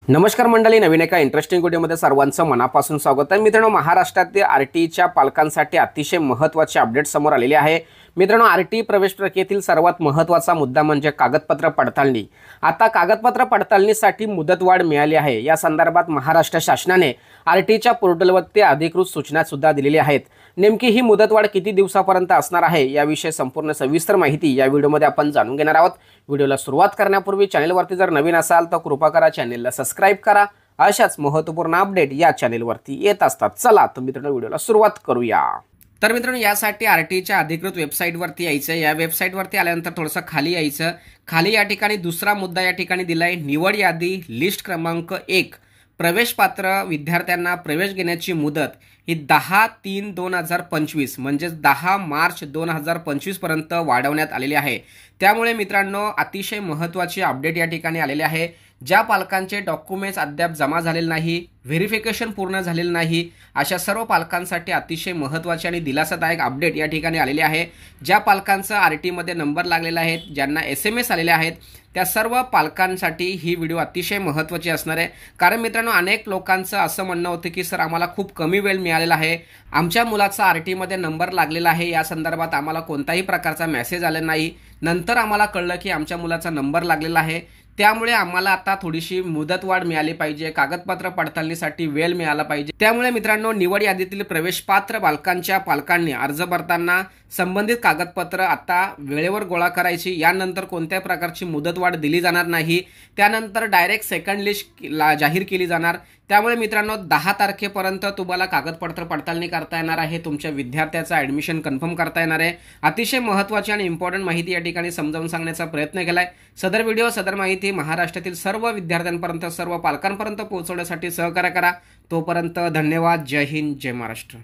नमस्कार मंडळी, नवीन एका इंटरेस्टिंग व्हिडिओमध्ये सर्वांचं मनापासून स्वागत आहे। मित्रांनो, महाराष्ट्रातील आरटीईच्या पालकांसाठी अतिशय महत्त्वाचे अपडेट समोर आलेले आहे। मित्रांनो, आरटीई प्रवेश प्रक्रियेतील सर्वात महत्त्वाचा मुद्दा म्हणजे कागदपत्र पडताळणी। आता कागदपत्र पडताळणीसाठी मुदतवाढ मिळाली आहे। या संदर्भात महाराष्ट्र शासनाने आरटीईच्या पोर्टलवरती अधिकृत सूचना सुद्धा दिलेली आहेत। नेमकी ही मुदतवाढ किती दिवसापर्यंत असणार आहे याविषयी संपूर्ण सविस्तर माहिती या व्हिडिओमध्ये आपण जाणून घेणार आहोत। व्हिडिओला सुरुवात करण्यापूर्वी चॅनलवरती जर नवीन असाल तर कृपा करा चॅनलला सबस्क्राइब करा। अशाच महत्त्वपूर्ण अपडेट या चॅनलवरती येत असतात। चला तर मित्रांनो, व्हिडिओला सुरुवात करूया। तर मित्रांनो, यासाठी आरटीईच्या अधिकृत वेबसाईटवरती यायचं। या वेबसाईटवरती आल्यानंतर थोडंसं खाली यायचं। खाली या ठिकाणी दुसरा मुद्दा या ठिकाणी दिलाय, निवड यादी लिस्ट क्रमांक 1 प्रवेश पात्र विद्यार्थ्यांना प्रवेश घेण्याची मुदत ही 10/3/2025 म्हणजे 10 मार्च 2025 पर्यंत वाढवण्यात आलेली आहे। त्यामुळे मित्रांनो, अतिशय महत्त्वाची अपडेट या ठिकाणी आलेली आहे। ज्या पालकांचे डॉक्युमेंट्स अद्याप जमा झालेले नाही, व्हेरिफिकेशन पूर्ण झालेलं नाही, अशा सर्व पालकांसाठी अतिशय महत्त्वाची आणि दिलासादायक अपडेट या ठिकाणी आलेली आहे। ज्या पालकांचा आरटीईमध्ये नंबर लागलेला आहे, ज्यांना SMS आलेले आहेत, त्या सर्व पालकांसाठी ही व्हिडिओ अतिशय महत्त्वाची असणार आहे। कारण मित्रांनो, अनेक लोकांचं असं म्हणणं होतं की सर, आम्हाला खूप कमी वेळ मिळालेला आहे, आमच्या मुलाचा आरटीईमध्ये नंबर लागलेला आहे, या संदर्भात आम्हाला कोणताही प्रकारचा मेसेज आला नाही, नंतर आम्हाला कळलं की आमच्या मुलाचा नंबर लागलेला आहे, त्यामुळे आम्हाला आता थोडीशी मुदतवाढ मिळाली पाहिजे, कागदपत्र पडताळणीसाठी वेळ मिळाला पाहिजे। त्यामुळे मित्रांनो, निवड यादीतील प्रवेश पात्र बालकांच्या पालकांनी अर्ज भरताना संबंधित कागदपत्र आता वेळेवर गोळा करायची। यानंतर कोणत्याही प्रकारची मुदतवाढ दिली जाणार नाही। त्यानंतर डायरेक्ट सेकंड लिस्ट जाहीर केली जाणार। त्यामुळे मित्रांनो, 10 तारखेपर्यंत तुम्हाला कागदपत्र पडताळणी करता येणार आहे, तुमच्या विद्यार्थ्याचं ॲडमिशन कन्फर्म करता येणार आहे। अतिशय महत्त्वाची आणि इम्पॉर्टंट माहिती या ठिकाणी समजावून सांगण्याचा प्रयत्न केलाय। सदर व्हिडिओ सदर माहिती महाराष्ट्रातील सर्व विद्यार्थ्यांपर्यंत, सर्व पालकांपर्यंत पोहोचवण्यासाठी सहकार्य करा। तोपर्यंत धन्यवाद। जय हिंद, जय महाराष्ट्र।